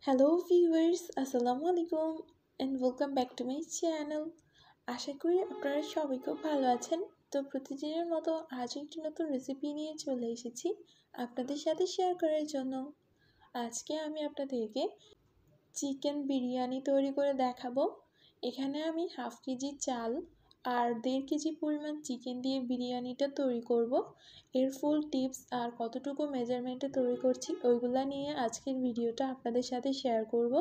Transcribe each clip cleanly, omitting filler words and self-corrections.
Hello viewers, আসসালামু আলাইকুম and welcome back to my channel. আশা করি আপনারা সবাই খুব ভালো আছেন। তো প্রতিদিনের মতো আজও একটি নতুন রেসিপি নিয়ে চলে এসেছি আপনাদের সাথে শেয়ার করার জন্য। আজকে আমি আপনাদেরকে চিকেন বিরিয়ানি তৈরি করে দেখাবো। এখানে আমি হাফ কেজি চাল আর 1.5 কেজি পরিমাণ চিকেন দিয়ে বিরিয়ানিটা তৈরি করব। এর ফুল টিপস আর কতটুকু মেজারমেন্টে তৈরি করছি ওইগুলা নিয়ে আজকের ভিডিওটা আপনাদের সাথে শেয়ার করব।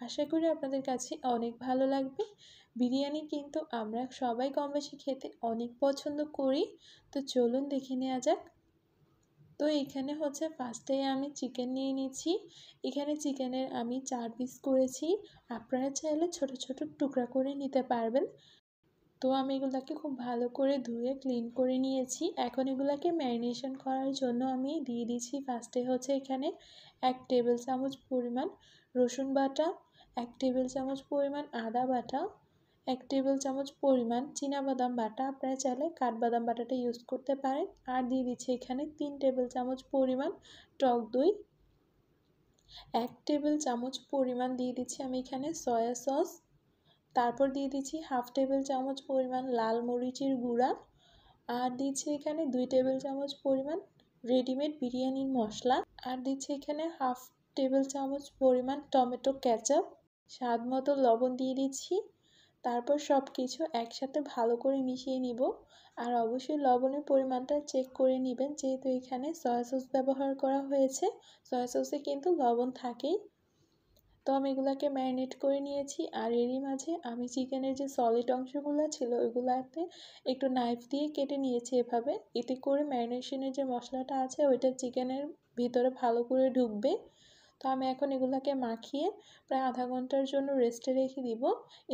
আশা করি আপনাদের কাছে অনেক ভালো লাগবে। বিরিয়ানি কিন্তু আমরা সবাই কম বেশি খেতে অনেক পছন্দ করি। তো চলুন দেখে নেওয়া যাক। তো এখানে হচ্ছে ফার্স্টে আমি চিকেন নিয়ে নিচ্ছি। এখানে চিকেনের আমি 4 পিস করেছি। আপনারা চাইলে ছোট ছোট টুকরা করে নিতে পারবেন। তো আমি এগুলাকে খুব ভালো করে ধুয়ে ক্লিন করে নিয়েছি। এখন এগুলাকে ম্যারিনেশন করার জন্য আমি দিয়ে দিচ্ছি ফার্স্টে হচ্ছে এখানে 1 টেবিল চামচ পরিমাণ রসুন বাটা, 1 টেবিল চামচ পরিমাণ আদা বাটা, 1 টেবিল চামচ পরিমাণ চীনাবাদাম বাটা, আপনারা চাইলে কাঠবাদাম বাটাটা ইউজ করতে পারেন। আর দিয়ে দিচ্ছি এখানে 3 টেবিল চামচ পরিমাণ টক দই, 1 টেবিল চামচ পরিমাণ দিয়ে দিচ্ছি আমি এখানে সয়া সস, তারপর দিয়ে দিচ্ছি হাফ টেবিল চামচ পরিমাণ লাল মরিচের গুঁড়া, আর দিচ্ছি এখানে 2 টেবিল চামচ পরিমাণ রেডিমেড বিরিয়ানির মশলা, আর দিচ্ছি এখানে হাফ টেবিল চামচ পরিমাণ টমেটো কেচাপ, স্বাদ মতো লবণ দিয়ে দিচ্ছি। তারপর সব কিছু একসাথে ভালো করে মিশিয়ে নিব। আর অবশ্যই লবণের পরিমাণটা চেক করে নেবেন, যেহেতু এখানে সয়া সস ব্যবহার করা হয়েছে। সয়া সসে কিন্তু লবণ থাকেই। তো আমি এগুলাকে ম্যারিনেট করে নিয়েছি। আর এরই মাঝে আমি চিকেনের যে সলিড অংশগুলো ছিল ওইগুলাতে একটু নাইফ দিয়ে কেটে নিয়েছি এভাবে। এতে করে ম্যারিনেশনের যে মশলাটা আছে ওইটা চিকেনের ভিতরে ভালো করে ঢুকবে। তো আমি এখন এগুলাকে মাখিয়ে প্রায় আধা ঘন্টার জন্য রেস্টে রেখে দিব।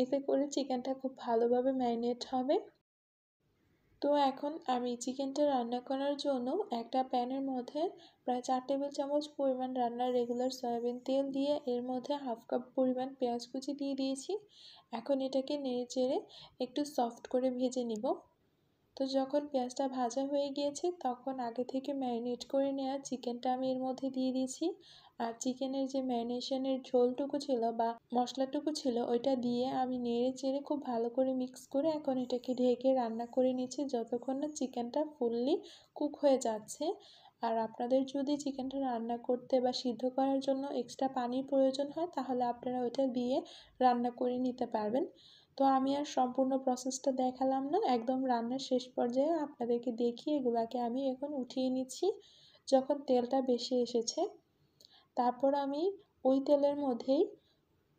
এতে করে চিকেনটা খুব ভালোভাবে ম্যারিনেট হবে। তো এখন আমি চিকেনটা রান্না করার জন্য একটা প্যানের মধ্যে প্রায় 4 টেবিল চামচ পরিমাণ রান্নার রেগুলার সয়াবিন তেল দিয়ে এর মধ্যে হাফ কাপ পরিমাণ পেঁয়াজ কুচি দিয়ে দিয়েছি। এখন এটাকে নেড়েচেড়ে একটু সফট করে ভেজে নিব। তো যখন পেঁয়াজটা ভাজা হয়ে গিয়েছে তখন আগে থেকে ম্যারিনেট করে নেওয়া চিকেনটা আমি এর মধ্যে দিয়ে দিয়েছি। আর চিকেনের যে ম্যারিনেশনের ঝোলটুকু ছিল বা মশলাটুকু ছিল ওইটা দিয়ে আমি নেড়ে চেড়ে খুব ভালো করে মিক্স করে এখন এটাকে ঢেকে রান্না করে নিচ্ছি যতক্ষণ না চিকেনটা ফুললি কুক হয়ে যাচ্ছে। আর আপনাদের যদি চিকেনটা রান্না করতে বা সিদ্ধ করার জন্য এক্সট্রা পানির প্রয়োজন হয় তাহলে আপনারা ওইটা দিয়ে রান্না করে নিতে পারবেন। তো আমি আর সম্পূর্ণ প্রসেসটা দেখালাম না, একদম রান্নার শেষ পর্যায়ে আপনাদেরকে দেখিয়ে এগুলাকে আমি এখন উঠিয়ে নিচ্ছি যখন তেলটা বেশি এসেছে। তারপর আমি ওই তেলের মধ্যেই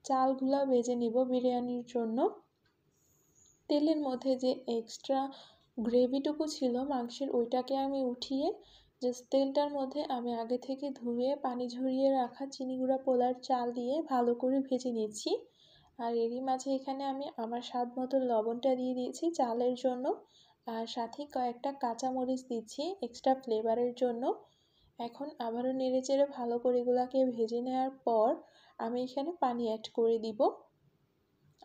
চালগুলা ভেজে নিব বিরিয়ানির জন্য। তেলের মধ্যে যে এক্সট্রা গ্রেভিটুকু ছিল মাংসের ওইটাকে আমি উঠিয়ে জাস্ট তেলটার মধ্যে আমি আগে থেকে ধুয়ে পানি ঝরিয়ে রাখা চিনি গুঁড়া পোলার চাল দিয়ে ভালো করে ভেজে নিচ্ছি। আর এরই মাঝে এখানে আমি আমার স্বাদ মতো লবণটা দিয়ে দিয়েছি চালের জন্য। আর সাথে কয়েকটা কাঁচামরিচ দিচ্ছি এক্সট্রা ফ্লেভারের জন্য। এখন আবারও নেড়েচেড়ে ভালো করে এগুলাকে ভেজে নেওয়ার পর আমি এখানে পানি অ্যাড করে দিব।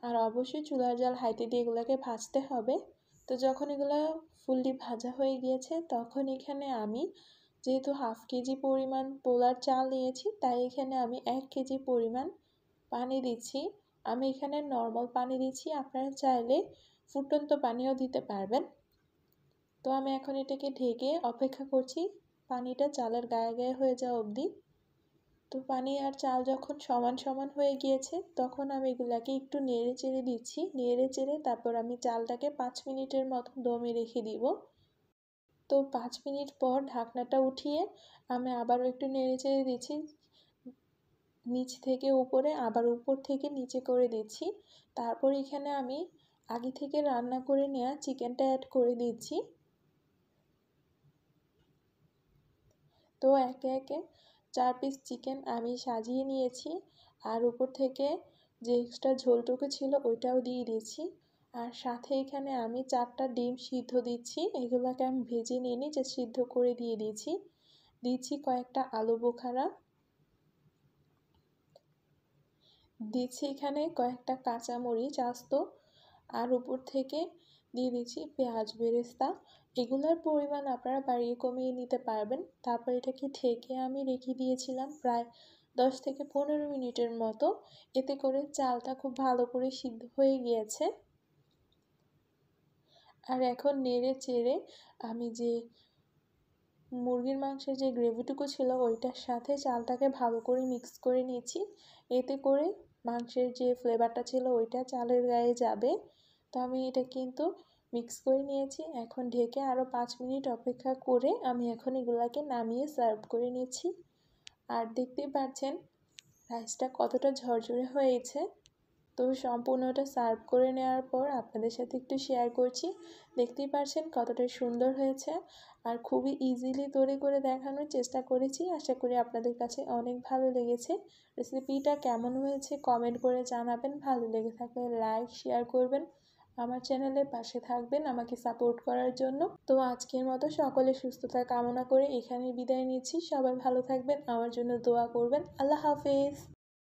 আর অবশ্যই চুলার জাল হাইতে দিয়ে এগুলোকে ভাজতে হবে। তো যখন এগুলো ফুললি ভাজা হয়ে গিয়েছে তখন এখানে আমি যেহেতু হাফ কেজি পরিমাণ পোলার চাল নিয়েছি তাই এখানে আমি 1 কেজি পরিমাণ পানি দিচ্ছি। আমি এখানে নর্মাল পানি দিচ্ছি, আপনারা চাইলে ফুটন্ত পানিও দিতে পারবেন। তো আমি এখন এটাকে ঢেকে অপেক্ষা করছি পানিটা চালের গায়ে গায়ে হয়ে যাওয়া অবধি। তো পানি আর চাল যখন সমান সমান হয়ে গিয়েছে তখন আমি এগুলাকে একটু নেড়ে চেড়ে দিচ্ছি। নেড়ে চেড়ে তারপর আমি চালটাকে 5 মিনিটের মতো দমে রেখে দিব। তো 5 মিনিট পর ঢাকনাটা উঠিয়ে আমি আবারও একটু নেড়ে চেড়ে দিচ্ছি, নিচ থেকে উপরে আবার উপর থেকে নিচে করে দিচ্ছি। তারপর এখানে আমি আগে থেকে রান্না করে নেওয়া চিকেনটা অ্যাড করে দিচ্ছি। তো একে একে 4 পিস চিকেন আমি সাজিয়ে নিয়েছি। আর উপর থেকে যে এক্সট্রা ঝোলটুকু ছিল ওইটাও দিয়ে দিয়েছি। আর সাথে এখানে আমি 4টা ডিম সিদ্ধ দিচ্ছি। এগুলোকে আমি ভেজে নিয়ে যে সিদ্ধ করে দিয়ে দিয়েছি। দিচ্ছি কয়েকটা আলু বোখারা, দিচ্ছি এখানে কয়েকটা কাঁচামরিচ আস্ত, আর উপর থেকে দিয়ে দিচ্ছি পেঁয়াজ বেরেস্তা। এগুলোর পরিমাণ আপনারা বাড়িয়ে কমিয়ে নিতে পারবেন। তারপর এটাকে ঢেকে আমি রেখে দিয়েছিলাম প্রায় 10 থেকে 15 মিনিটের মতো। এতে করে চালটা খুব ভালো করে সিদ্ধ হয়ে গিয়েছে। আর এখন নেড়ে চেড়ে আমি যে মুরগির মাংসের যে গ্রেভিটুকু ছিল ওইটার সাথে চালটাকে ভালো করে মিক্স করে নিয়েছি। এতে করে মাংসের যে ফ্লেভারটা ছিল ওইটা চালের গায়ে যাবে। তো আমি এটা কিন্তু মিক্স করে নিয়েছি। এখন ঢেকে আরও 5 মিনিট অপেক্ষা করে আমি এখন এগুলাকে নামিয়ে সার্ভ করে নিয়েছি। আর দেখতেই পাচ্ছেন রাইসটা কতটা ঝরঝরে হয়েছে। তো সম্পূর্ণটা সার্ভ করে নেওয়ার পর আপনাদের সাথে একটু শেয়ার করছি। দেখতেই পাচ্ছেন কতটা সুন্দর হয়েছে। আর খুবই ইজিলি তৈরি করে দেখানোর চেষ্টা করেছি। আশা করি আপনাদের কাছে অনেক ভালো লেগেছে। রেসিপিটা কেমন হয়েছে কমেন্ট করে জানাবেন। ভালো লেগে থাকলে লাইক শেয়ার করবেন। আমার চ্যানেলের পাশে থাকবেন আমাকে সাপোর্ট করার জন্য। তো আজকের মতো সকলের সুস্থতা কামনা করে এখানেই বিদায় নিচ্ছি। সবাই ভালো থাকবেন, আমার জন্য দোয়া করবেন। আল্লাহ হাফেজ।